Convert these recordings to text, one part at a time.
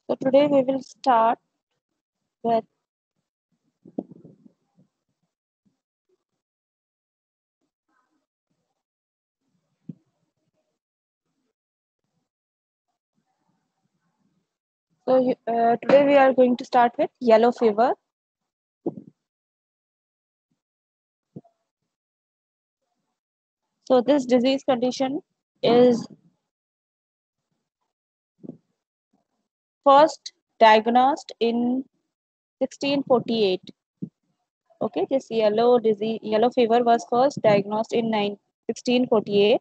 So today we will start with today we are going to start with yellow fever. So this disease condition is first diagnosed in 1648. Okay, this yellow fever was first diagnosed in 1648,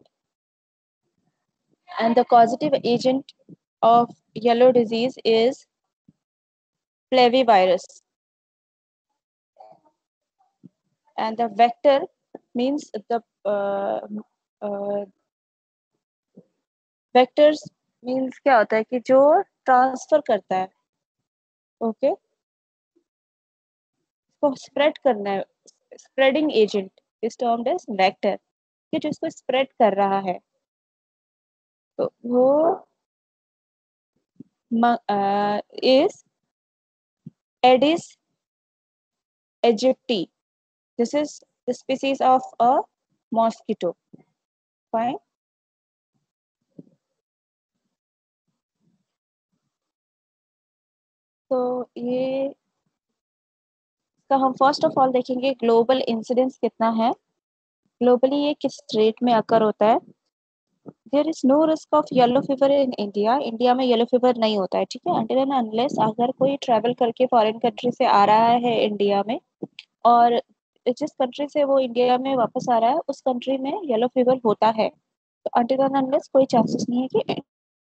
and the causative agent of yellow disease is flavivirus, and the vector means the uh, vectors means क्या होता है कि जो transfer करता है, okay, इसको spread करना है, spreading agent is termed as vector, कि जो इसको स्प्रेड कर रहा है, तो वो is Aedes aegypti. This is the species of a mosquito. Fine. तो ये तो हम फर्स्ट ऑफ ऑल देखेंगे ग्लोबल इंसिडेंस कितना है, ग्लोबली ये किस रेट में अकर होता है. There is no risk of yellow fever in India. India में येलो फीवर नहीं होता है, ठीक है, अनटिल एंड अनलेस अगर कोई ट्रैवल करके फॉरेन कंट्री से आ रहा है इंडिया में, और जिस कंट्री से वो इंडिया में वापस आ रहा है उस कंट्री में येलो फीवर होता है, तो अनटिल एंड अनलेस कोई चांसेस नहीं है कि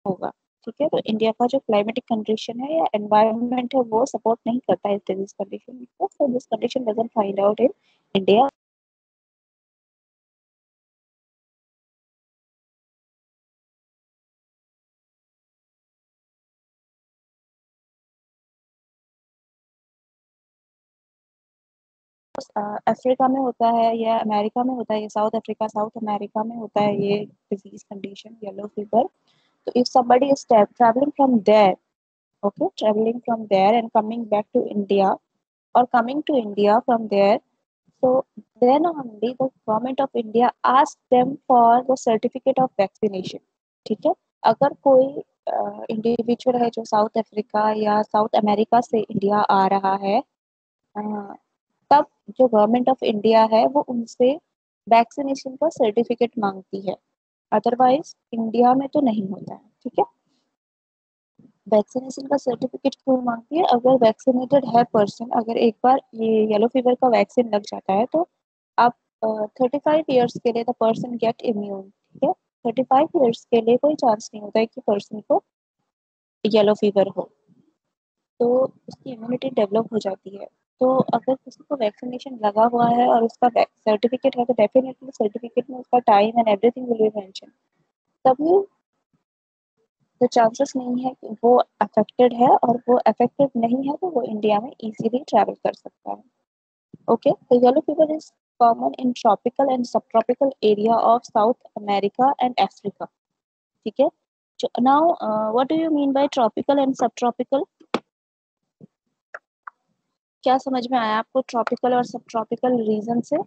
होगा. ठीक है, तो इंडिया का जो क्लाइमेटिक कंडीशन है या एनवायरनमेंट है वो सपोर्ट नहीं करता है इस डिजीज कंडीशन को, so this condition doesn't find out in India. Africa में होता है या अमेरिका में होता है, या साउथ अफ्रीका साउथ अमेरिका में होता है ये disease condition yellow fever. So if somebody is traveling from there, okay, traveling from there and coming back to India, or coming to India from there, so then only the government of India asks them for the certificate of vaccination. ठीक है, अगर कोई individual है जो south Africa या south America से India आ रहा है, तब जो गवर्नमेंट ऑफ इंडिया है वो उनसे वैक्सीनेशन का सर्टिफिकेट मांगती है. अदरवाइज इंडिया में तो नहीं होता है. ठीक है, वैक्सीनेशन का सर्टिफिकेट क्यों मांगती है? अगर वैक्सीनेटेड है पर्सन, अगर एक बार ये येलो फीवर का वैक्सीन लग जाता है तो आप 35 ईयर्स के लिए द पर्सन गेट इम्यून. ठीक है, 35 ईयर्स के लिए कोई चांस नहीं होता है कि पर्सन को येलो फीवर हो, तो उसकी इम्यूनिटी डेवलप हो जाती है. तो अगर किसी को वैक्सीनेशन लगा हुआ है और उसका सर्टिफिकेट है तो डेफिनेटली सर्टिफिकेट में उसका time and everything will be mention, तभी तो चांसेस नहीं है कि वो अफेक्टेड है, और वो अफेक्टेड नहीं है तो वो इंडिया में इजीली ट्रैवल कर सकता है. ओके, तो yellow fever is common in tropical and sub tropical area of South America and Africa. ठीक है, now what do you mean by tropical and sub tropical? क्या समझ में आया आपको ट्रॉपिकल और सब ट्रॉपिकल रीजन से?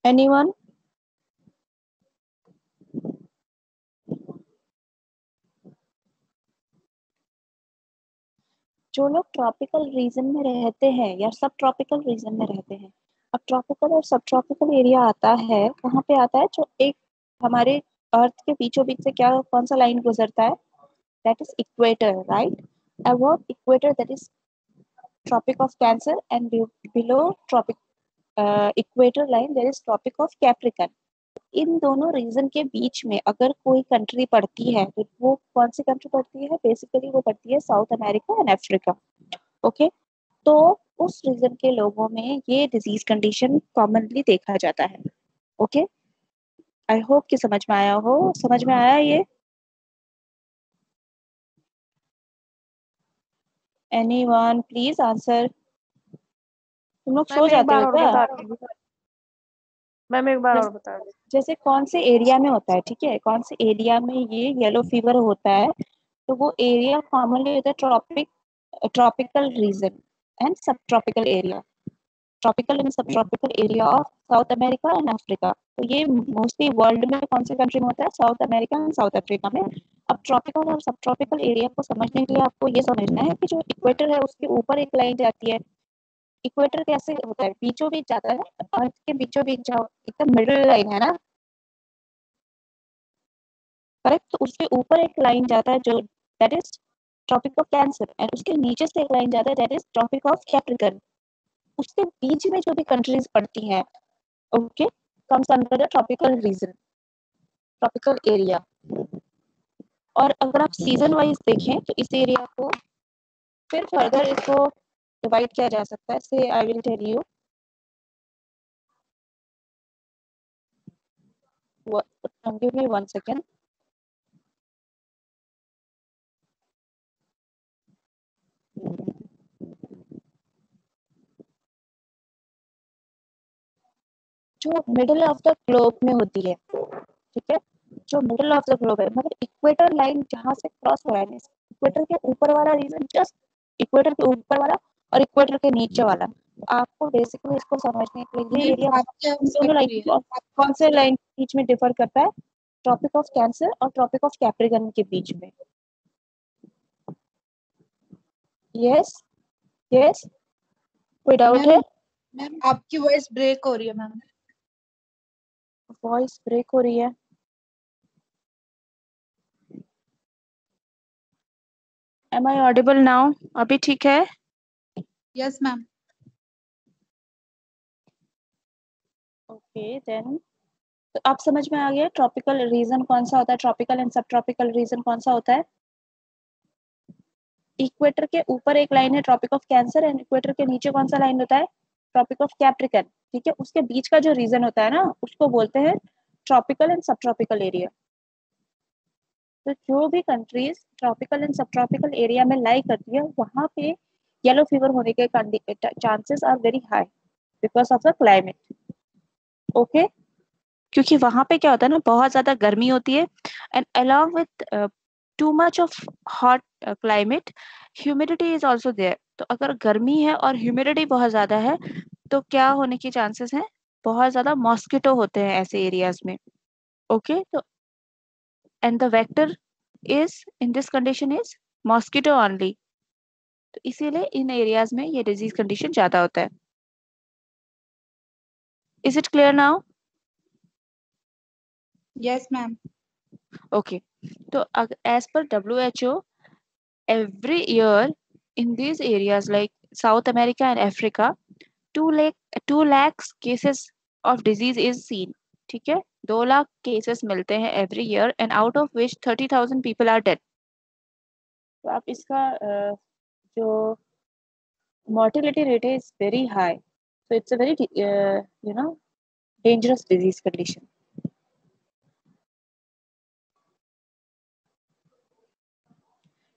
एनीवन? जो लोग ट्रॉपिकल रीजन में रहते हैं या सब ट्रॉपिकल रीजन में रहते हैं, अब ट्रॉपिकल और सब ट्रॉपिकल एरिया आता है कहाँ पे आता है? जो एक हमारे अर्थ के बीचों बीच से क्या कौन सा लाइन गुजरता है? That is equator, right? Above equator that is tropic of cancer, and below tropic equator line there is tropic of Capricorn. इन दोनों रीजन के बीच में अगर कोई कंट्री पड़ती है तो वो कौन सी कंट्री पड़ती है? बेसिकली वो पड़ती है south America and Africa. Okay, तो उस रीजन के लोगों में ये डिजीज कंडीशन कॉमनली देखा जाता है. ओके, आई होप कि समझ में आया हो. समझ में आया ये? Anyone please answer. तुम लोग सो मैम एक जाते बार हो और क्या? बता दीजिए. मैम एक बार और बता दीजिए. जैसे कौन से एरिया में होता है, ठीक है, कौन से एरिया में ये येलो फीवर होता है, तो वो एरिया कॉमनली होता है tropical region and sub tropical area, tropical and sub tropical area of South America and Africa. तो ये मोस्टली वर्ल्ड में कौन से कंट्री में होता है? South America and south Africa में। अब ट्रॉपिकल और सब ट्रॉपिकल एरिया को समझने के लिए आपको ये समझना है कि जो इक्वेटर है उसके ऊपर एक लाइन जाती है। इक्वेटर कैसे होता है? बीचों बीच जाता है, अर्थ के बीचों बीच जाओ, एकदम मिडिल लाइन है ना, करेक्ट। तो उसके ऊपर एक लाइन जाता है जो that is tropic of cancer, and उसके नीचे से एक लाइन जाता है that is tropic of capricorn. उसके बीच में जो भी कंट्रीज पड़ती हैं, okay, comes under the tropical region, tropical area. और अगर आप सीजन वाइज देखें तो इस एरिया को फिर फर्दर इसको डिवाइड किया जा सकता है। से I will tell you, give me 1 second। जो मिडिल ऑफ द ग्लोब में होती है, ठीक है, जो मिडिल ऑफ द ग्लोब है, मतलब इक्वेटर लाइन जहां से क्रॉस हो रहा है, इक्वेटर के ऊपर वाला रीजन, जस्ट इक्वेटर के ऊपर वाला और इक्वेटर के नीचे वाला। आपको बेसिकली इसको समझने के लिए ये एरिया दोनों लाइन कौन से लाइन के बीच में डिफर करता है? ट्रॉपिक ऑफ कैंसर और ट्रॉपिक ऑफ कैप्रिकन के बीच में। यस यस, कोई डाउट है? मैम आपकी वॉइस ब्रेक हो रही है मैम। वॉइस ब्रेक हो रही है? Am I audible now? अभी ठीक है? Yes ma'am. ओके देन, तो आप समझ में आ गया ट्रॉपिकल रीजन कौन सा होता है, tropical and sub tropical region कौन सा होता है? इक्वेटर के ऊपर एक लाइन है tropic of cancer, and equator के नीचे कौन सा लाइन होता है? Tropic of capricorn. ठीक है, उसके बीच का जो रीजन होता है ना, उसको बोलते हैं tropical and sub tropical area. तो जो भी countries tropical and sub tropical area में लाई करती है, वहां पे येलो फीवर होने के chances are very high because of the climate. Okay, क्योंकि वहां पे क्या होता है ना, बहुत ज्यादा गर्मी होती है, and along with too much of hot climate, humidity is also there. तो अगर गर्मी है और ह्यूमिडिटी बहुत ज्यादा है तो क्या होने के चांसेस हैं? बहुत ज्यादा मॉस्किटो होते हैं ऐसे एरियाज में। ओके, तो and the vector is in this condition is mosquito only. तो इसीलिए इन एरियाज में ये डिजीज कंडीशन ज्यादा होता है। Is it clear now? Yes ma'am. Okay, तो as per WHO, every year in these areas like South America and Africa, 2 lakhs cases of disease is seen। ठीक है, 2 लाख केसेस मिलते हैं every year, and out of which 30,000 people are dead। तो आप इसका जो mortality rate है is very high, so it's a very dangerous disease condition।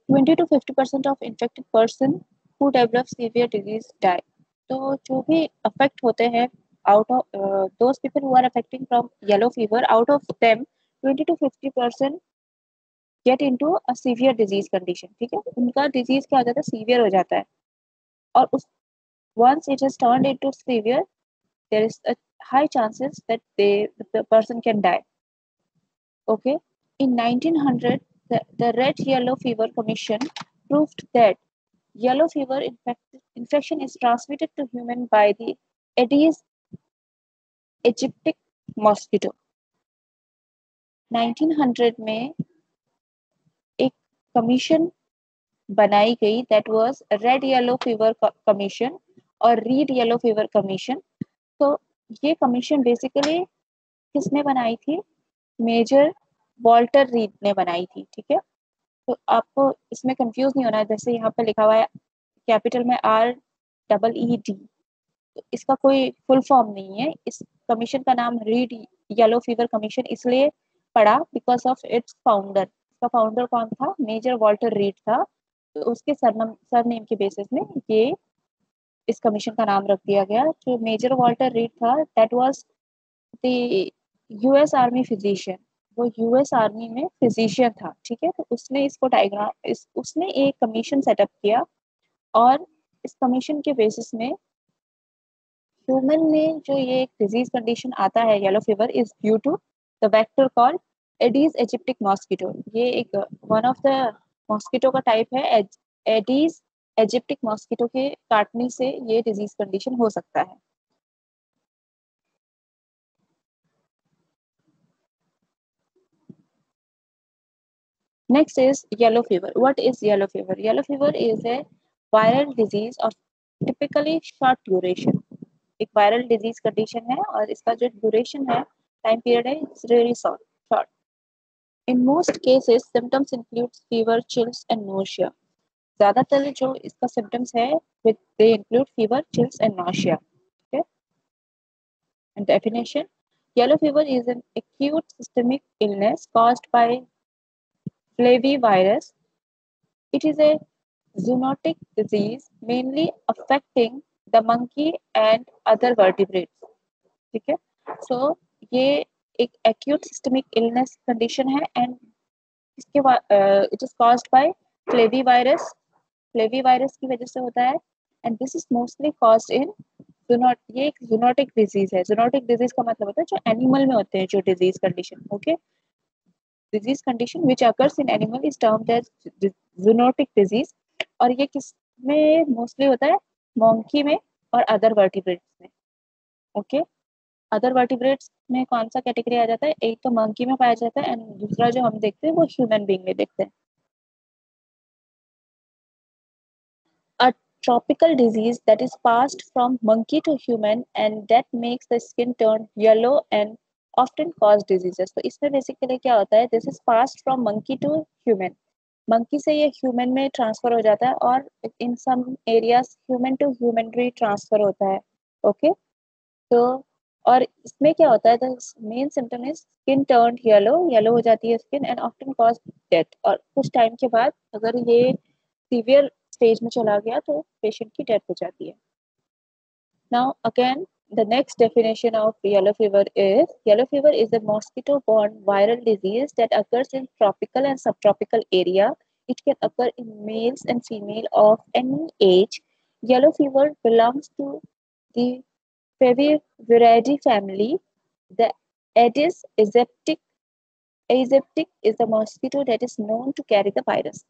20 to 50% of infected person who develop severe disease die। तो जो भी अफेक्ट होते हैं, out of those people who are affecting from yellow fever, out of them 20 to 50% get into a severe disease condition। ठीक है, उनका disease क्या हो जाता है? सीवियर हो जाता है। और उस once it has turned into severe, there is a high chances that the person can die। Okay, in 1900 the Red Yellow Fever Commission proved that yellow fever infection is transmitted to human by the Aedes aegypti mosquito। 1900 में एक commission बनाई गई, that was red yellow fever commission और read yellow fever commission. तो ये commission basically किसने बनाई थी? मेजर वॉल्टर रीड ने बनाई थी। ठीक है, तो आपको इसमें कंफ्यूज नहीं होना है, जैसे यहाँ पे लिखा हुआ है कैपिटल में REED, तो इसका कोई फुल फॉर्म नहीं है। इस कमीशन का नाम रीड येलो फीवर कमीशन इसलिए पड़ा बिकॉज ऑफ इट्स फाउंडर। इसका फाउंडर कौन था? मेजर वॉल्टर रीड था। तो उसके सरनेम के बेसिस में ये इस कमीशन का नाम रख दिया गया। जो मेजर वॉल्टर रीड था, that was the US army physician. वो यूएस आर्मी में फिजिशियन था, ठीक है। तो उसने इसको उसने एक कमीशन सेटअप किया, और इस कमीशन के बेसिस में ह्यूमन में जो ये एक डिजीज कंडीशन आता है yellow fever is due to the vector called Aedes aegypti mosquito. ये एक वन ऑफ द मॉस्किटो का टाइप है। एडीज एजिप्टिक मॉस्किटो के काटने से ये डिजीज कंडीशन हो सकता है। Next is yellow fever. What is yellow fever? Yellow fever is a viral disease of typically short duration. एक वायरल डिजीज कंडीशन है और इसका जो ड्यूरेशन है, टाइम पीरियड है, it's really short. In most cases symptoms include fever, chills and nausea. ज्यादातर जो इसका सिम्टम्स है they include fever, chills and nausea. Okay? And definition: yellow fever is an acute systemic illness caused by flavivirus. It is a zoonotic disease mainly affecting the monkey and other vertebrates. ठीक है, सो ये एक acute systemic illness condition है, and इसके बाद it is caused by flavivirus. flavivirus की वजह से होता है, and this is mostly caused in ये एक zoonotic disease है। zoonotic disease का मतलब होता है जो एनिमल में होते हैं, जो disease condition, okay? disease condition which occurs in animal is termed as zoonotic disease, और ये किस में मोस्टली होता है? मोंकी में और अदर वर्टिब्रेट्स में। ओके, अदर वर्टिब्रेट्स में कौन सा कैटेगरी आ जाता है? एक तो मंकी में पाया जाता है, एंड दूसरा जो हम देखते हैं वो ह्यूमन बीइंग में देखते हैं। A tropical disease that is passed from monkey to human and that makes the skin turn yellow and often cause diseases। तो इसमें बेसिकली क्या होता है? This is passed from monkey to human. Monkey से ये ह्यूमन में transfer हो जाता है, और in some areas human to human भी ट्रांसफर होता है। ओके, तो और इसमें क्या होता है? The main symptom is skin turn yellow, yellow हो जाती है skin, and often cause death. और कुछ टाइम के बाद अगर ये सीवियर स्टेज में चला गया तो पेशेंट की डेथ हो जाती है। Now again, the next definition of yellow fever is a mosquito borne viral disease that occurs in tropical and subtropical area. It can occur in males and female of any age. Yellow fever belongs to the Flaviviridae family. The Aedes aegypti is the mosquito that is known to carry the virus.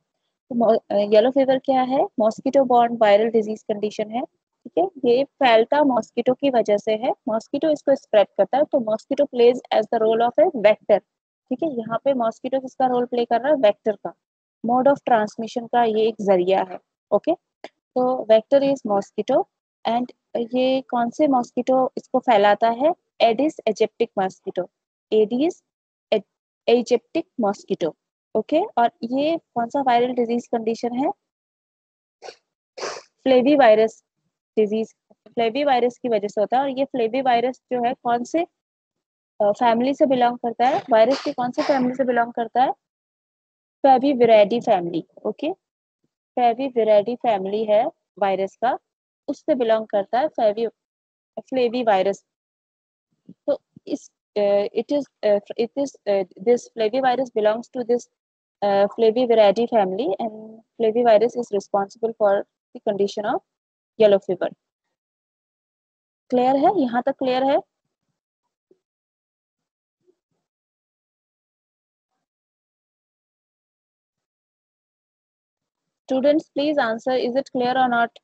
Yellow fever क्या है? Mosquito borne viral disease condition है, ठीक है। ये फैलता mosquito की वजह से है, मॉस्किटो इसको स्प्रेड करता है, तो mosquito plays as the role of a vector. ठीक है, यहाँ पे मॉस्किटो किसका रोल प्ले कर रहा है? वेक्टर का। मोड ऑफ ट्रांसमिशन का ये एक जरिया है। ओके, तो वेक्टर इज मॉस्किटो, एंड ये कौन से मॉस्किटो इसको फैलाता है? Aedes aegypti mosquito, Aedes aegypti mosquito. Okay, और ये कौन सा वायरल डिजीज कंडीशन है? Flavivirus disease, flavivirus की वजह से होता है। और ये फ्लेवी वायरस जो है कौन से फैमिली से बिलोंग करता है? वायरस की कौन सी फैमिली से बिलोंग करता है? फेविविरिडी फैमिली। ओके, फेविविरिडी फैमिली है वायरस का, उससे बिलोंग करता है फ्लेवी वायरस। तो इस it is this flavivirus belongs to this Flaviviridae family, and flavivirus is responsible for the condition of yellow fever. Clear है? यहाँ तक क्लियर है? Students, please answer. Is it clear or not?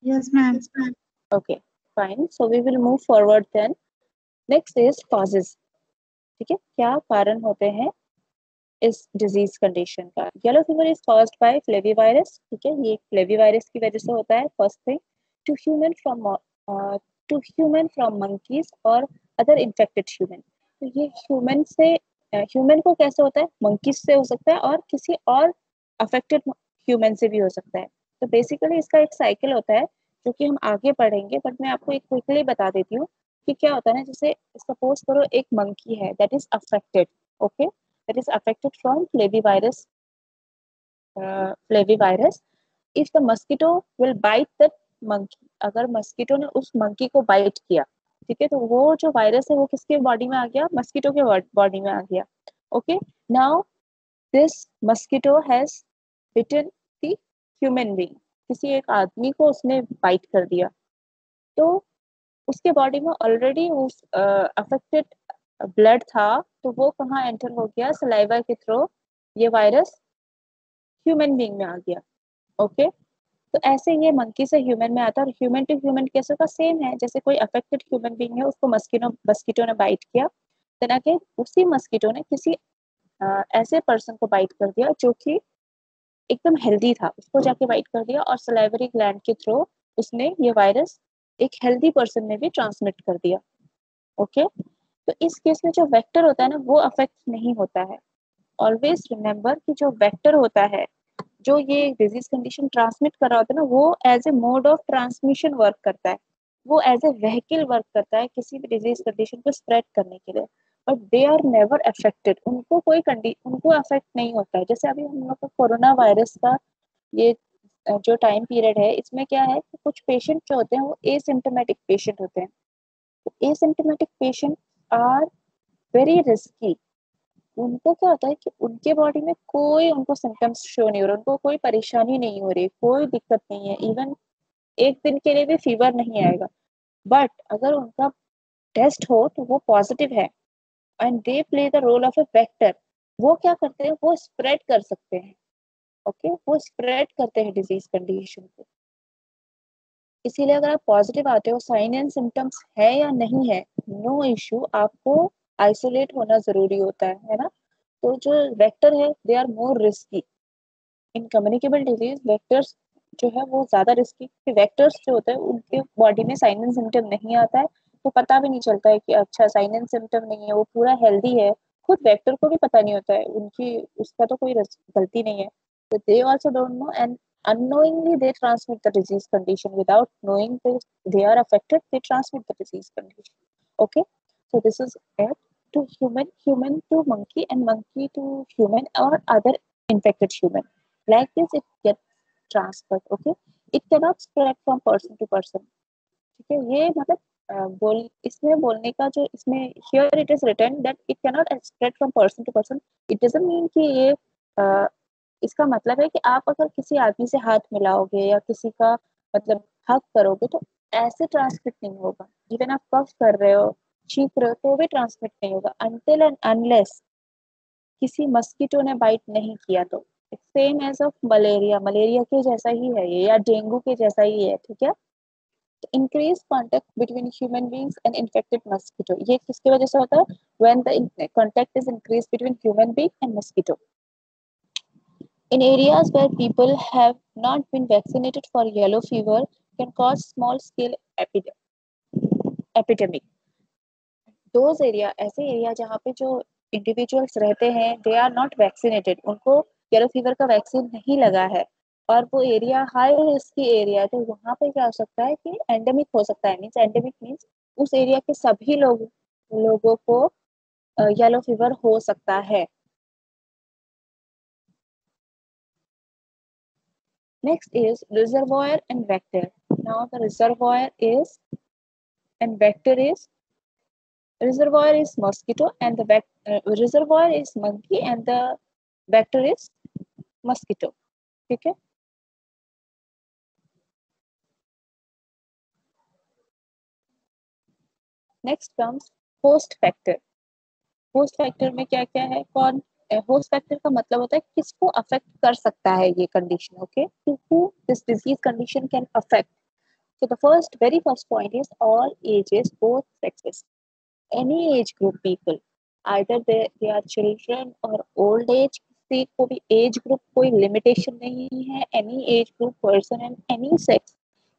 Yes, ma'am. Okay, fine. So we will move forward then. Next is causes. ठीक है, क्या कारण होते हैं इस डिजीज कंडीशन का? Yellow fever is caused by flavivirus. ठीक है, ये फ्लेविवायरस की वजह से होता है, first thing. To human from monkeys और अदर इन्फेक्टेड ह्यूमन। तो ये ह्यूमन को कैसे होता है? मंकीज से हो सकता है, और किसी और अफेक्टेड ह्यूमन से भी हो सकता है। तो बेसिकली इसका एक साइकिल होता है जो कि हम आगे पढ़ेंगे, बट मैं आपको एक क्विकली बता देती हूँ कि क्या होता है ना। जैसे सपोज करो एक मंकी है that is affected, okay, that is affected from flavivirus. If the mosquito will bite that monkey, अगर मस्कीटो ने उस मंकी को बाइट किया, ठीक है। तो वो जो वायरस है वो किसके बॉडी में आ गया, मस्कीटो के बॉडी में आ गया। Okay, now this mosquito has bitten the human being, किसी एक आदमी को उसने बाइट कर दिया, तो उसके बॉडी में ऑलरेडी उस अफेक्टेड ब्लड था, तो वो कहाँ एंटर हो गया, सलाइवा के थ्रू ये वायरस ह्यूमन बीइंग में आ गया। ओके, तो ऐसे ये मंकी से ह्यूमन में आता है, और ह्यूमन टू ह्यूमन कैसे का सेम है, जैसे कोई अफेक्टेड ह्यूमन बीइंग है, उसको मस्कीटो ने बाइट किया, देन आके उसी मस्कीटो ने किसी ऐसे पर्सन को बाइट कर दिया जो कि एकदम हेल्दी था, उसको जाके बाइट कर दिया, और सलाइवरी ग्लैंड के थ्रू उसने ये वायरस एक हेल्दी पर्सन में भी ट्रांसमिट कर दिया। ओके, तो इस केस में जो वेक्टर होता है ना वो अफेक्ट नहीं होता है। ऑलवेज रिमेम्बर कि जो वेक्टर होता है, जो ये डिजीज कंडीशन ट्रांसमिट कर रहा होता है ना, वो as a mode of transmission work करता है, वो एज ए व्हीकल वर्क करता है किसी भी डिजीज कंडीशन को स्प्रेड करने के लिए, but they are never affected, उनको कोई उनको अफेक्ट नहीं होता है। जैसे अभी हम लोग का कोरोना वायरस का ये जो टाइम पीरियड है, इसमें क्या है कि कुछ पेशेंट जो होते हैं वो एसिम्टोमेटिक पेशेंट होते हैं। तो asymptomatic patient are very risky. उनको क्या होता है कि उनके बॉडी में कोई उनको सिम्टम्स शो नहीं हो रहा, उनको कोई परेशानी नहीं हो रही, कोई दिक्कत नहीं है, इवन एक दिन के लिए भी फीवर नहीं आएगा, बट अगर उनका टेस्ट हो तो वो पॉजिटिव है and they play the role of a vector, वो क्या करते हैं, वो स्प्रेड कर सकते हैं। ओके, वो स्प्रेड करते हैं डिजीज कंडीशन को। इसीलिए अगर आप पॉजिटिव आते हो, साइन एंड सिम्टम्स है या नहीं है, नो इश्यू, आपको आइसोलेट होना जरूरी होता है ना। तो जो वेक्टर है they are more risky in communicable disease. Vectors जो है वो ज्यादा रिस्की, क्योंकि वेक्टर्स जो होते हैं उनके बॉडी में साइन एंड सिम्टम नहीं आता है, तो पता भी नहीं चलता है कि अच्छा साइन एंड सिम्टम नहीं है, वो पूरा हेल्दी है, खुद वेक्टर को भी पता नहीं होता है, उनकी उसका तो कोई गलती नहीं है। तो they also don't know, and unknowingly they transmit the disease condition without knowing they are affected, they transmit the disease condition. Okay, so this is it, to human, human to monkey, and monkey to human or other infected human, like this it gets transferred. Okay, it cannot spread from person to person. ठीक है, ये मतलब बोल इसमें बोलने का जो इसमें here it is written that it cannot spread from person to person, it doesn't mean कि ये इसका मतलब है कि आप अगर किसी आदमी से हाथ मिलाओगे या किसी का मतलब हक करोगे तो ऐसे ट्रांसमिट नहीं होगा। इवन आप कफ कर रहे हो, छींक रहे हो, तो भी ट्रांसमिट नहीं होगा अनटिल एंड अनलेस किसी मस्कीटो ने बाइट नहीं किया। तो same as of malaria, malaria के जैसा ही है ये, या डेंगू के जैसा ही है। ठीक है, increase contact between human beings and infected mosquito, ये किसकी वजह से होता है, when the contact is increase between human being and mosquito. In areas where people have not been vaccinated for yellow fever can cause small-scale epidemic. Those area, ऐसे area जहाँ पे जो इंडिविजुअल्स रहते हैं दे आर नॉट वैक्सीनेटेड, उनको yellow fever का vaccine नहीं लगा है, और वो एरिया हाई रिस्क की एरिया है, तो वहाँ पे क्या हो सकता है कि एंडेमिक हो सकता है। मीन्स एंडेमिक मीन्स उस एरिया के सभी लोगों को येलो फीवर हो सकता है। Next is reservoir and vector. Now the reservoir is and vector is, reservoir is mosquito and the reservoir is monkey and the vector is mosquito. ठीक है, next comes host factor. Host factor में क्या क्या है, कौन host factor का मतलब होता है किसको अफेक्ट कर सकता है ये condition. Okay, to who this disease condition can affect. So the very first point is all ages, both sexes, any age group people, either they are children or old age, किसी को भी age group कोई limitation नहीं है, any age group person and any sex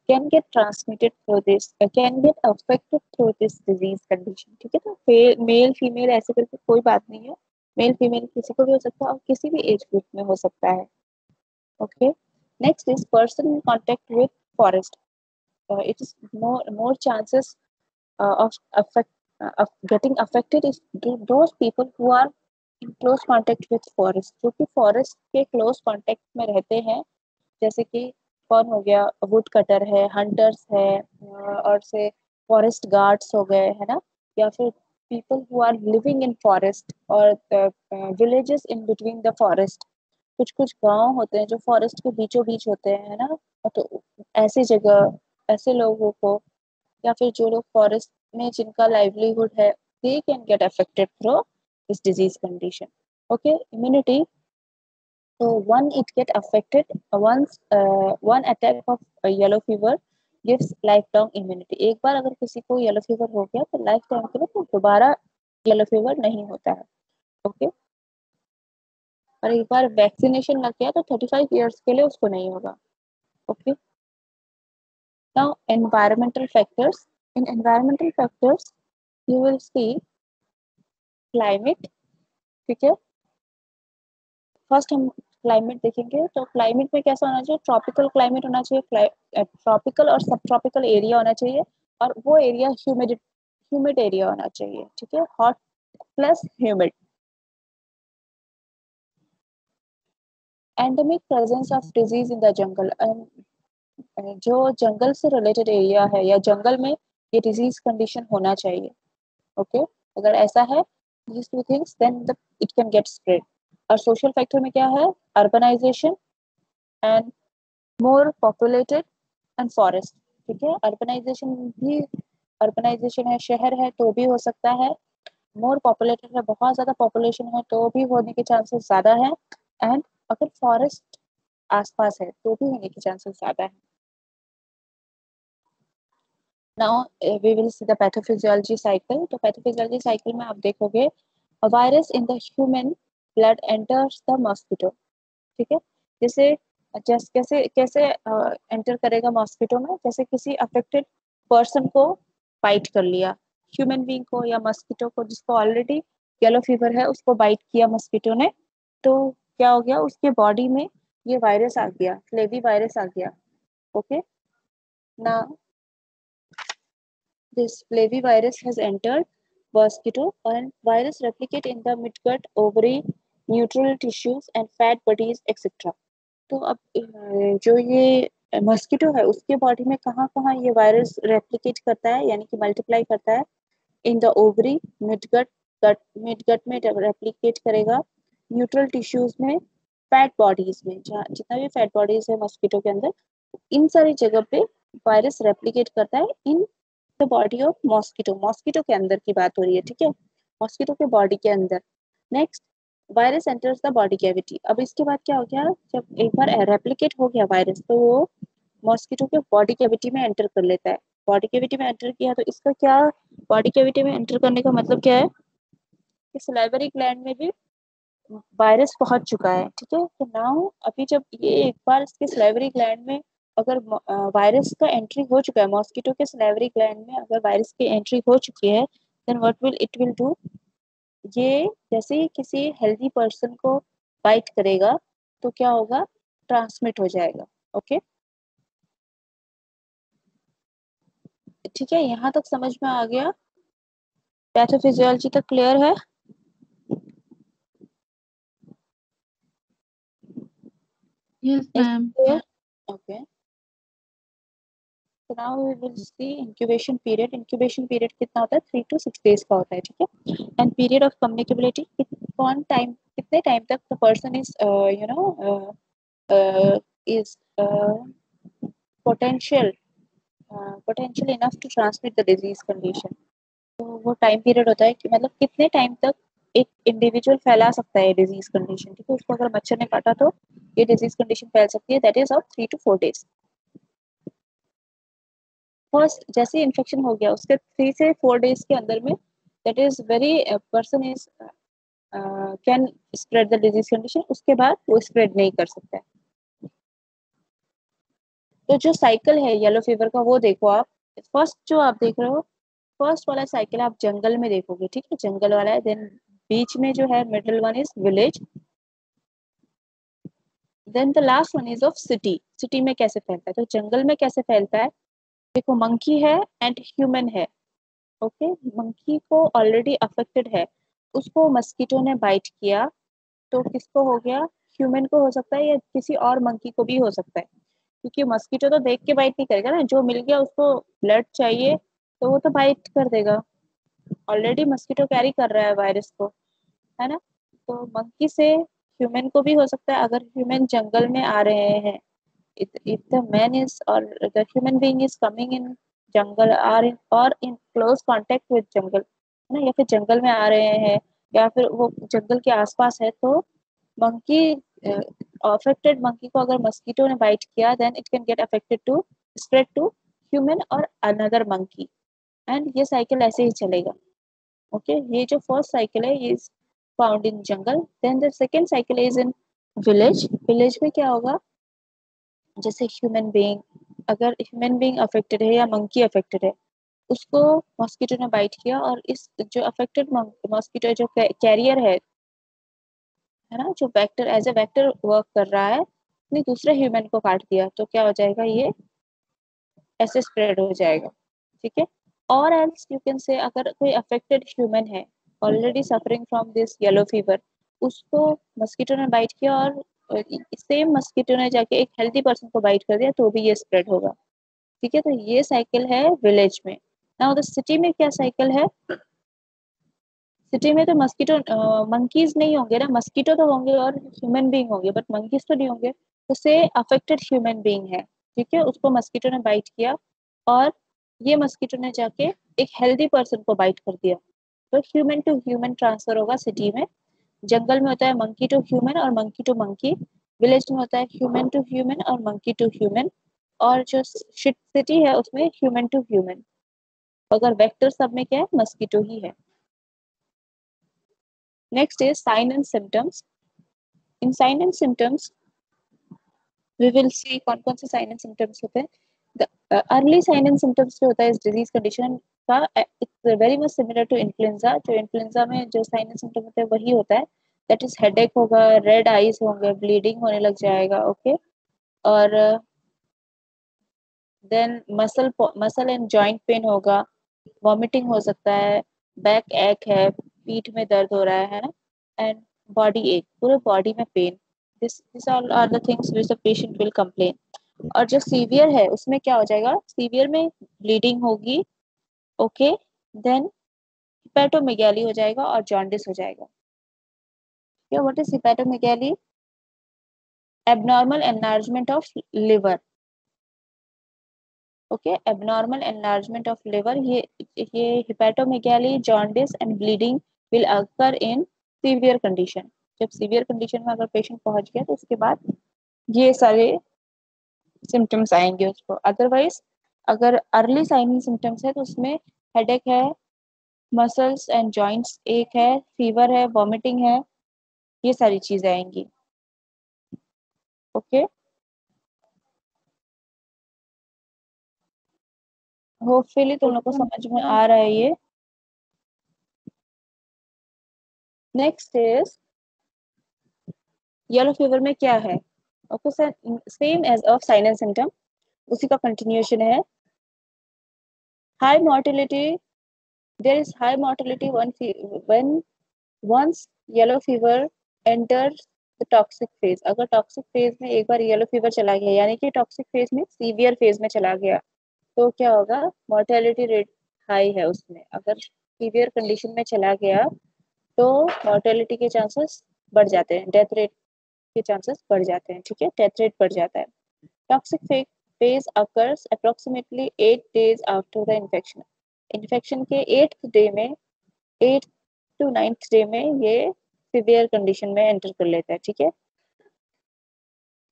can get transmitted through this, can get affected through this disease condition। ठीक है, तो male female ऐसे करके कोई बात नहीं है, मेल फीमेल किसी को भी हो सकता है और किसी भी एज ग्रुप में हो सकता है। Okay, next is person in contact with forest, it is more chances of getting affected is those people who are in close contact with forest, जो कि forest के close contact में रहते हैं, जैसे कि कौन हो गया, वुड कटर है, हंटर्स है, और से फॉरेस्ट गार्ड्स हो गए, है ना, या फिर people who are living in forest और villages in between the forest. कुछ कुछ गांव होते हैं जो फॉरेस्ट के बीचों बीच होते हैं, है ना, तो ऐसी जगह ऐसे लोगों को, या फिर जो लोग फॉरेस्ट में जिनका लाइवलीहुड है, they can get affected through this disease condition. Okay, immunity, so one it get affected once one attack of yellow fever gives lifelong immunity। एक बार अगर किसी को येलो फीवर हो गया तो लाइफ टाइम के लिए तो दोबारा येलो फीवर नहीं होता है। ओके, और एक बार वैक्सीनेशन लग गया तो 35 years के लिए उसको नहीं होगा। Okay, now environmental factors, in environmental factors you will see climate। ठीक है, फर्स्ट हम क्लाइमेट देखेंगे, तो क्लाइमेट में कैसा होना चाहिए, ट्रॉपिकल क्लाइमेट होना चाहिए, ट्रॉपिकल और सब ट्रॉपिकल एरिया होना चाहिए, और वो एरिया ह्यूमिड एरिया होना चाहिए। ठीक है, hot plus humid. Endemic presence of disease in the jungle, जो जंगल से रिलेटेड एरिया है या जंगल में ये डिजीज कंडीशन होना चाहिए। ओके, अगर ऐसा है these two things then it can get spread। और सोशल फैक्टर में क्या है, urbanization and more populated and forest. ठीक है, अर्बनाइजेशन भी, अर्बनाइजेशन है, शहर है तो भी हो सकता है, मोर पॉपुलेटेड है, बहुत ज्यादा पॉपुलेशन है तो भी होने के चांसेस ज्यादा है, एंड अगर फॉरेस्ट आसपास है तो भी होने के चांसेस ज्यादा है। Now we will see the pathophysiology cycle. तो पैथोफिजियोलॉजी साइकिल में आप देखोगे virus in the human blood enters the mosquito. ठीक है, जैसे कैसे कैसे एंटर करेगा मॉस्किटो में, जैसे किसी अफेक्टेड पर्सन को बाइट कर लिया, ह्यूमन बीइंग को या मॉस्किटो को, जिसको ऑलरेडी येलो फीवर है उसको बाइट किया मॉस्किटो ने, तो क्या हो गया, उसके बॉडी में ये वायरस आ गया, फ्लेवी वायरस आ गया। ओके, ना this flavivirus has entered mosquito and virus replicate in the midgut, ovary, neutral tissues and fat bodies etc। तो अब जो ये मस्किटो है उसके बॉडी में कहाँ कहाँ ये वायरस रेप्लिकेट करता है, यानी कि मल्टीप्लाई करता है, in the ovary, midgut, midgut में रेप्लिकेट करेगा, न्यूट्रल टिश्यूज में, फैट बॉडीज में, जहाँ जितना भी फैट बॉडीज है मस्किटो के अंदर, इन सारी जगह पे वायरस रेप्लिकेट करता है in the body of mosquito. Mosquito के अंदर की बात हो रही है, ठीक है, मॉस्किटो के बॉडी के अंदर। Next, virus enters the body cavity. अब इसके बाद क्या हो गया, जब एक बार रेप्लिकेट हो गया वायरस तो वो मॉस्किटो के बॉडी कैविटी में एंटर कर लेता है। बॉडी कैविटी में एंटर किया तो इसका क्या, बॉडी कैविटी में एंटर करने का मतलब क्या है कि सलाइवरी ग्लैंड में भी वायरस पहुंच चुका है। ठीक है, तो नाउ अभी जब ये एक बार इसके सलाइवरी ग्लैंड में अगर वायरस का एंट्री हो चुका है, मॉस्किटो के सलाइवरी ग्लैंड में अगर वायरस की एंट्री हो चुकी है, then what will it will do, ये जैसे ही किसी हेल्दी पर्सन को बाइट करेगा तो क्या होगा, ट्रांसमिट हो जाएगा। ओके, ठीक है, यहाँ तक समझ में आ गया, पैथोफिजियोलॉजी तक क्लियर है। Yes, ma'am. clear? Okay, so now we will see incubation period। incubation period कितना होता है, 3 to 6 days का होता है। ठीक है, and period of communicability, कौन टाइम, कितने टाइम तक the person is is potential potential enough to transmit the disease condition। तो वो टाइम पीरियड होता है कि मतलब कितने टाइम तक एक इंडिविजुअल फैला सकता है डिजीज कंडीशन। ठीक है, उसको अगर मच्छर ने काटा तो ये डिजीज कंडीशन फैल सकती है, that is of 3 to 4 days। First जैसे इन्फेक्शन हो गया उसके 3 से 4 days के अंदर में, that is very person is can spread the disease condition, उसके बाद वो स्प्रेड नहीं कर सकता है। तो जो साइकिल है येलो फीवर का वो देखो आप, फर्स्ट जो आप देख रहे हो, फर्स्ट वाला साइकिल आप जंगल में देखोगे। ठीक है, जंगल वाला है, देन बीच में जो है middle one is village, then the last one is of city. City में कैसे फैलता है, तो जंगल में कैसे फैलता है, देखो मंकी है एंड ह्यूमन है। ओके, मंकी को ऑलरेडी अफेक्टेड है, उसको मस्कीटो ने बाइट किया तो किसको हो गया, ह्यूमन को हो सकता है या किसी और मंकी को भी हो सकता है, क्योंकि मस्कीटो तो देख के बाइट नहीं करेगा ना, जो मिल गया उसको ब्लड चाहिए तो वो तो बाइट कर देगा, ऑलरेडी मस्कीटो कैरी कर रहा है वायरस को, है ना। तो मंकी से ह्यूमन को भी हो सकता है, अगर ह्यूमन जंगल में आ रहे हैं, if the man is or the human being is coming in jungle or in close contact with jungle, है ना, या फिर जंगल में आ रहे हैं या फिर वो जंगल के आसपास है, तो मंकी अफेक्टेड मंकी को अगर मस्कीटो ने बाइट किया, then it can get affected to spread to human और अनदर मंकी, एंड ये साइकिल ऐसे ही चलेगा। ओके, ये जो फर्स्ट साइकिल है ये found in jungle, then the second cycle is in village. Village में क्या होगा, जैसे ह्यूमन बीइंग, अगर ह्यूमन बीइंग अफेक्टेड है या मंकी अफेक्टेड है, उसको मॉस्किटो ने बाइट किया, और इस जो अफेक्टेड मॉस्किटो जो कैरियर है ना, जो vector as a vector work कर रहा है, ने दूसरे ह्यूमन को काट दिया, तो क्या हो जाएगा, ये ऐसे स्प्रेड हो जाएगा। ठीक है, और एल्स यू कैन से, अगर कोई अफेक्टेड ह्यूमन है already suffering from this yellow fever, उसको मस्कीटो ने बाइट किया और सेम मस्कीटो ने जाके एक हेल्दी पर्सन को बाइट कर दिया, तो भी ये स्प्रेड होगा। ठीक है, तो ये साइकिल है विलेज में। नाउ द सिटी में क्या साइकिल है, सिटी में तो मस्कीटो मंकीज नहीं होंगे ना, मस्कीटो तो होंगे और ह्यूमन बीइंग होंगे, बट मंकीज तो नहीं होंगे। तो से अफेक्टेड ह्यूमन बीइंग है, ठीक है, उसको मस्कीटो ने बाइट किया और ये मस्कीटो ने जाके एक हेल्दी पर्सन को बाइट कर दिया, तो ह्यूमन टू ह्यूमन ट्रांसफर होगा सिटी में। जंगल में होता है मंकी टू ह्यूमन और मंकी टू मंकी, विलेज में होता है ह्यूमन टू ह्यूमन और मंकी टू ह्यूमन, और जो सिटी है उसमें ह्यूमन टू ह्यूमन। अगर वेक्टर सब में क्या है, मस्कीटो ही है। Next is sign and symptoms. In sign and symptoms we will see कौन कौन से साइन एंड सिम्टम्स होते हैं। अर्ली साइन एंड सिम्टम्स जो होता है इस डिजीज कंडीशन का, it's very much similar to influenza. जो इन्फ्लुएंजा में जो साइन एंड सिम्टम होते हैं वही होता है, दैट इज हेडेक होगा, रेड आईज होंगे, ब्लीडिंग होने लग जाएगा। ओके, और then muscle and joint pain होगा, वॉमिटिंग हो सकता है, बैक एक है, पीठ में दर्द हो रहा है ना, एंड बॉडी एक, पूरे बॉडी में pain. This all are the things which the patient will complain. और जो सीवियर है उसमें क्या हो जाएगा, सीवियर में ब्लीडिंग होगी, ओके, देन हिपैटोमेगाली हो जाएगा और जॉन्डिस हो जाएगा। क्या, what is hepatomegaly? Abnormal enlargement of liver. Okay, abnormal enlargement of liver, ये hepatomegaly, jaundice and bleeding will occur in severe condition. जब सीवियर कंडीशन में अगर पेशेंट पहुंच गया तो उसके बाद ये सारे सिम्टम्स आएंगे उसको। अदरवाइज अगर अर्ली साइन सिम्टम्स है तो उसमें हेडेक है, मसल्स एंड जॉइंट्स एक है, फीवर है, वॉमिटिंग है, ये सारी चीजें आएंगी। ओके, होपफुली तुम लोग को समझ में आ रहा है ये। नेक्स्ट इज येलो फीवर में क्या है। Okay sir, same as of sign and symptom, उसी का कंटिन्यूएशन है। High mortality, there is high mortality when once yellow fever enters the toxic phase. अगर टॉक्सिक फेज में एक बार येलो फीवर चला गया, यानी कि टॉक्सिक फेज में सीवियर फेज में चला गया, तो क्या होगा, मोर्टेलिटी रेट हाई है उसमें। अगर सीवियर कंडीशन में चला गया तो मोर्टेलिटी के चांसेस बढ़ जाते हैं, डेथ रेट के चांसेस बढ़ जाते हैं। ठीक है, डेथ रेट बढ़ जाता है। Toxic phase occurs approximately 8 days after the infection। Infection के 8th डे में, 8 to 9th डे में ये सिवियर कंडीशन में एंटर कर लेता है। ठीक है,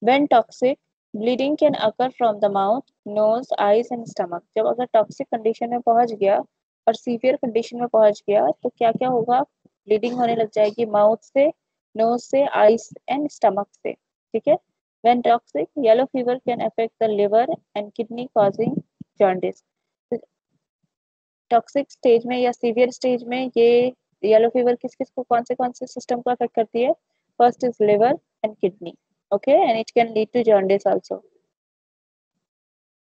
when toxic, bleeding can occur from the mouth, nose, eyes and stomach। जब अगर टॉक्सिक कंडीशन में पहुंच गया और सीवियर कंडीशन में पहुंच गया तो क्या क्या होगा, ब्लीडिंग होने लग जाएगी माउथ से, नोज से, आईज एंड स्टमक से। ठीक है, when toxic, yellow fever can affect the liver and kidney causing jaundice। Toxic stage में या सीवियर स्टेज में ये येलो फीवर किस किस को, कौन से सिस्टम को अफेक्ट करती है, first is liver and kidney. Okay, and it can lead to jaundice also.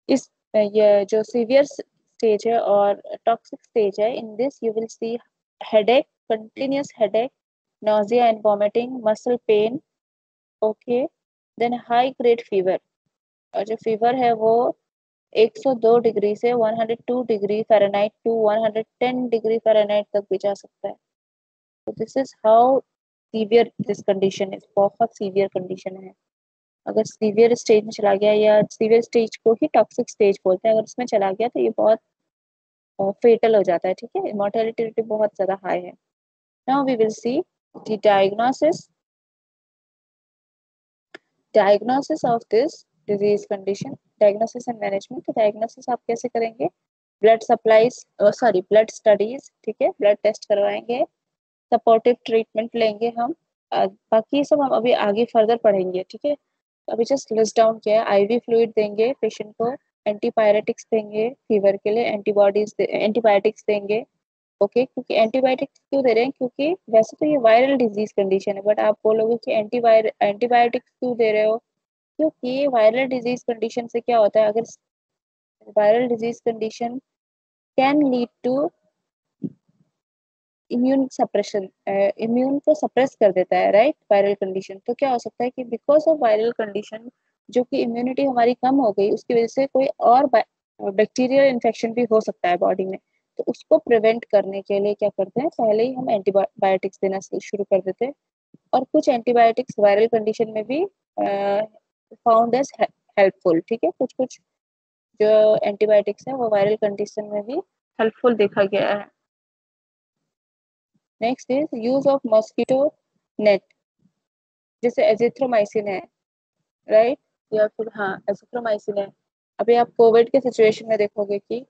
इस ये जो सीवियर स्टेज है और टॉक्सिक स्टेज है, in this you will see headache, continuous headache, nausea and vomiting, muscle pain, okay, then high grade fever। और जो fever है वो 102 डिग्री से 102 degree Fahrenheit to 110 degree Fahrenheit तक भी जा सकता है। तो this is how severe this condition is, बहुत सीवियर कंडीशन है। अगर सीवियर स्टेज में चला गया, या सीवियर स्टेज को ही टॉक्सिक स्टेज बोलते हैं, अगर उसमें चला गया तो ये बहुत फेटल हो जाता है, ठीक है, इमोर्टेलिटी रेट बहुत ज़्यादा हाई है। Now we will see the diagnosis of this disease condition, diagnosis and management. तो डायग्नोसिस आप कैसे करेंगे? Blood supplies, sorry blood studies, ठीक है, ब्लड टेस्ट करवाएंगे, सपोर्टिव ट्रीटमेंट लेंगे हम। बाकी सब हम अभी आगे फर्दर पढ़ेंगे, ठीक है। अभी जस्ट लिस्ट डाउन किया है। आईवी फ्लूइड देंगे पेशेंट को, एंटीपायरेटिक्स देंगे फीवर के लिए, एंटीबायोटिक्स देंगे। ओके, क्योंकि एंटीबायोटिक्स क्यों दे रहे हैं? क्योंकि वैसे तो ये वायरल डिजीज कंडीशन है, बट आप बोलोगे कि एंटीबायोटिक्स क्यों दे रहे हो? क्योंकि वायरल डिजीज कंडीशन से क्या होता है, अगर viral disease condition can lead to immune suppression, immune को सप्रेस कर देता है, राइट, वायरल कंडीशन। तो क्या हो सकता है कि बिकॉज ऑफ वायरल कंडीशन जो कि इम्यूनिटी हमारी कम हो गई, उसकी वजह से कोई और बैक्टीरियल इन्फेक्शन भी हो सकता है बॉडी में। तो उसको प्रिवेंट करने के लिए क्या करते हैं, पहले ही हम एंटीबायोटिक्स देना शुरू कर देते हैं। और कुछ एंटीबायोटिक्स वायरल कंडीशन में भी फाउंड एज हेल्पफुल, ठीक है, कुछ कुछ जो एंटीबायोटिक्स है वो वायरल कंडीशन में भी हेल्पफुल देखा गया है। Next is use of mosquito net, जैसे एजिथ्रोमाइसिन है, राइट, या फिर हाँ एजिथ्रोमाइसिन है। अभी आप कोविड के सिचुएशन में देखोगे कि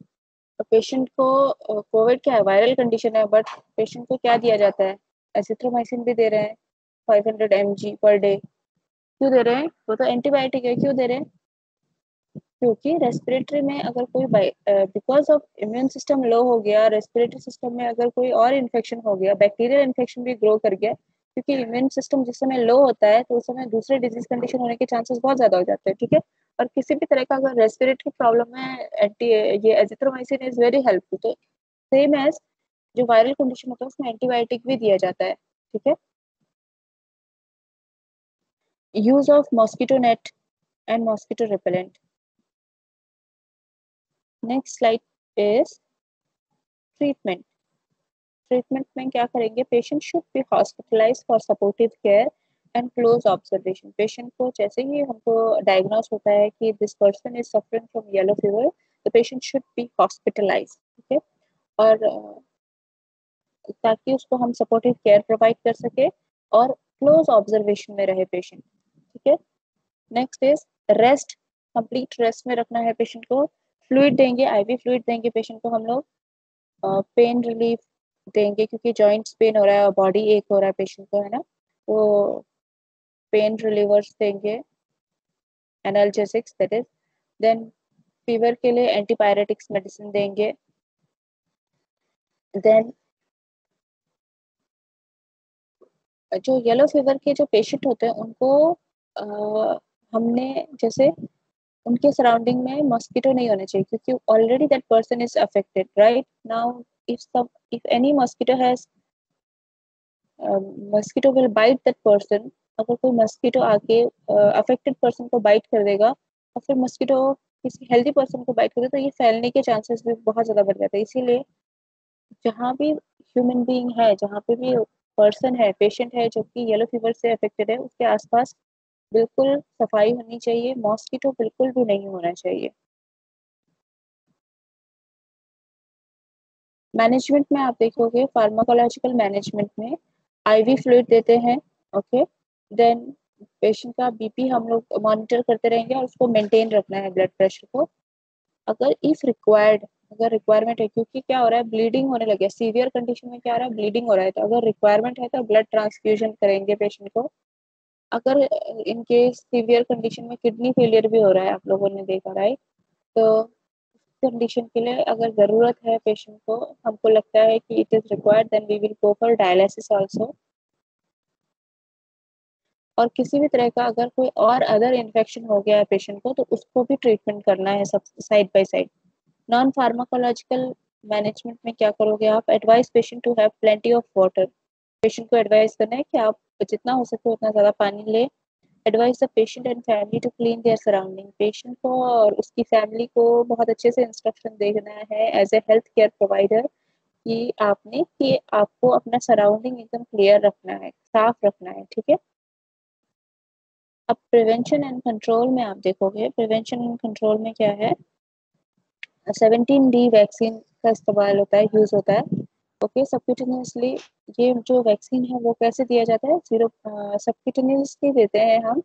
पेशेंट को कोविड क्या है, वायरल कंडीशन है, बट पेशेंट को क्या दिया जाता है, एजिथ्रोमाइसिन भी दे रहे हैं 500 mg पर डे। क्यों दे रहे हैं? वो तो एंटीबायोटिक है, क्यों दे रहे हैं? क्योंकि रेस्पिरेटरी में अगर कोई बिकॉज ऑफ इम्यून सिस्टम लो हो गया, रेस्पिरेटरी सिस्टम में अगर कोई और इन्फेक्शन हो गया, बैक्टीरियल इन्फेक्शन भी ग्रो कर गया, क्योंकि इम्यून सिस्टम जिस समय लो होता है तो उस समय दूसरे डिजीज कंडीशन होने के चांसेस बहुत ज्यादा हो जाते हैं, ठीक है। और किसी भी तरह का अगर रेस्पिरेटरी प्रॉब्लम है, ये एजिथ्रोमाइसिन इज वेरी हेल्पफुल। तो सेम एज जो वायरल कंडीशन होता है उसमें एंटीबायोटिक भी दिया जाता है, ठीक है। Use of mosquito net and mosquito repellent. Next slide is treatment. Treatment में क्या करेंगे? Patient should be hospitalize for supportive care and close observation. Patient को जैसे ही हमको डायग्नोस होता है कि this person is suffering from yellow fever, the patient should be hospitalize, ठीक है। और ताकि उसको हम सपोर्टिव केयर प्रोवाइड कर सके और क्लोज ऑब्जर्वेशन में रहे पेशेंट, ठीक है। Next is rest, complete rest में रखना है पेशेंट को। फ्लूइड देंगे, आईवी फ्लूइड देंगे पेशेंट को हम लोग। पेन रिलीफ देंगे क्योंकि जॉइंट्स पेन हो रहा है और बॉडी एक हो रहा है पेशेंट को, है ना, तो पेन रिलीवर्स देंगे, analgesics that is. Then fever के लिए एंटीपायरेटिक्स मेडिसिन देंगे। देन जो येलो फीवर के जो पेशेंट होते हैं उनको हमने जैसे उनके सराउंडिंग में मॉस्किटो नहीं होने चाहिए, क्योंकि already that person is affected, right. Now if any mosquito has mosquito will bite that person. अगर कोई मस्कीटो आके अफेक्टेड पर्सन को बाइट कर देगा और फिर मस्कीटो किसी हेल्दी पर्सन को बाइट कर दे, तो ये फैलने के चांसेस भी बहुत ज़्यादा बढ़ जाते हैं। इसीलिए जहाँ भी ह्यूमन बीइंग है, जहाँ पे भी पर्सन है, पेशेंट है जो कि येलो फीवर से अफेक्टेड है, उसके आसपास बिल्कुल सफाई होनी चाहिए, मॉस्कीटो बिल्कुल भी नहीं होना चाहिए। मैनेजमेंट में आप देखोगे, फार्माकोलॉजिकल मैनेजमेंट में आईवी फ्लूइड देते हैं, ओके। देन पेशेंट का बीपी हम लोग मॉनिटर करते रहेंगे और उसको मेंटेन रखना है, ब्लड प्रेशर को। अगर इफ रिक्वायर्ड, अगर रिक्वायरमेंट है, क्योंकि क्या हो रहा है, ब्लीडिंग होने लगे, सीवियर कंडीशन में क्या हो रहा है, ब्लीडिंग हो रहा है, तो अगर रिक्वायरमेंट है तो ब्लड ट्रांसफ्यूजन करेंगे पेशेंट को। अगर इन केस सीवियर कंडीशन में किडनी फेलियर भी हो रहा है, आप लोगों ने देखा, राइट, तो कंडीशन के लिए अगर ज़रूरत है पेशेंट को, हमको लगता है कि it is required, then we will go for dialysis also. और किसी भी तरह का अगर कोई और अदर इन्फेक्शन हो गया है पेशेंट को, तो उसको भी ट्रीटमेंट करना है सब side by side. Non pharmacological management में क्या करोगे आप? Advise patient to have plenty of water. Patient को एडवाइस करना है कि आप जितना हो सके उतना ज़्यादा पानी ले, advise the patient and family to clean their surrounding, पेशेंट को और उसकी फैमिली को बहुत अच्छे से इंस्ट्रक्शन देना है as a health care provider कि आपको अपना सराउंडिंग एकदम क्लियर रखना है, साफ रखना है, ठीक है। अब प्रिवेंशन एंड कंट्रोल में आप देखोगे, प्रिवेंशन एंड कंट्रोल में क्या है, 17D वैक्सीन का इस्तेमाल होता है, यूज होता है। ओके, सबक्यूटेनियसली ये जो वैक्सीन है वो कैसे दिया जाता है, सबक्यूटेनियसली देते हैं हम,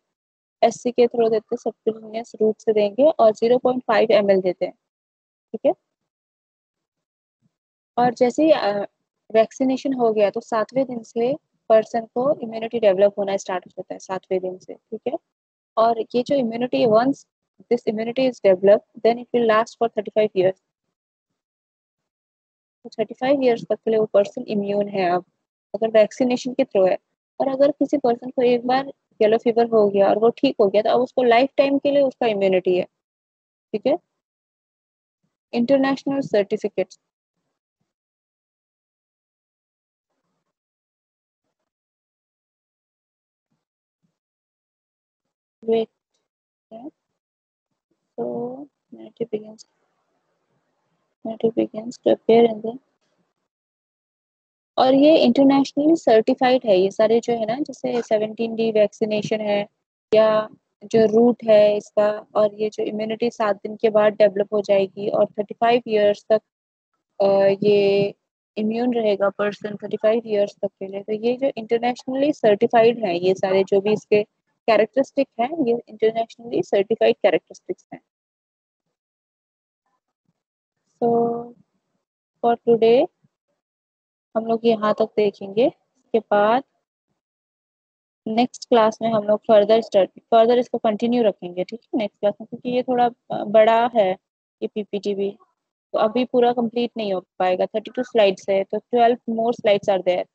SC के थ्रू देते हैं, सबक्यूटेनियस रूट से देंगे और 0.5 ml देते हैं, ठीक है। और जैसे ही वैक्सीनेशन हो गया तो 7वें दिन से पर्सन को इम्यूनिटी डेवलप होना स्टार्ट हो जाता है, 7वें दिन से, ठीक है। और ये जो immunity, once this immunity is develop then it will last for 35 years. तो 35 ईयर्स तक के लिए वो पर्सन इम्यून है अब, अगर वैक्सीनेशन के थ्रू है। और अगर किसी पर्सन को एक बार येलो फीवर हो गया और वो ठीक हो गया तो अब उसको लाइफ टाइम के लिए उसका इम्यूनिटी है, ठीक है। इंटरनेशनल सर्टिफिकेट्स, वेट है, so narrative begins to appear in the, और ये इंटरनेशनली सर्टिफाइड है, ये सारे जो है ना, जैसे 17D वैक्सीनेशन है या जो रूट है इसका, और ये जो इम्यूनिटी 7 दिन के बाद डेवलप हो जाएगी और 35 ईयर्स तक ये इम्यून रहेगा पर्सन 35 ईयर्स तक के लिए। तो ये जो इंटरनेशनली सर्टिफाइड है, ये सारे जो भी इसके कैरेक्टरिस्टिक हैं, ये इंटरनेशनली सर्टिफाइड कैरेक्टरिस्टिक्स हैं। सो फॉर टुडे हम लोग यहाँ तक देखेंगे, इसके बाद नेक्स्ट क्लास में हम लोग फर्दर इसको कंटिन्यू रखेंगे, ठीक है, नेक्स्ट क्लास में, क्योंकि ये थोड़ा बड़ा है ये PPT भी, तो अभी पूरा कंप्लीट नहीं हो पाएगा। 32 स्लाइड्स है तो 12 मोर स्लाइड्स आर देयर।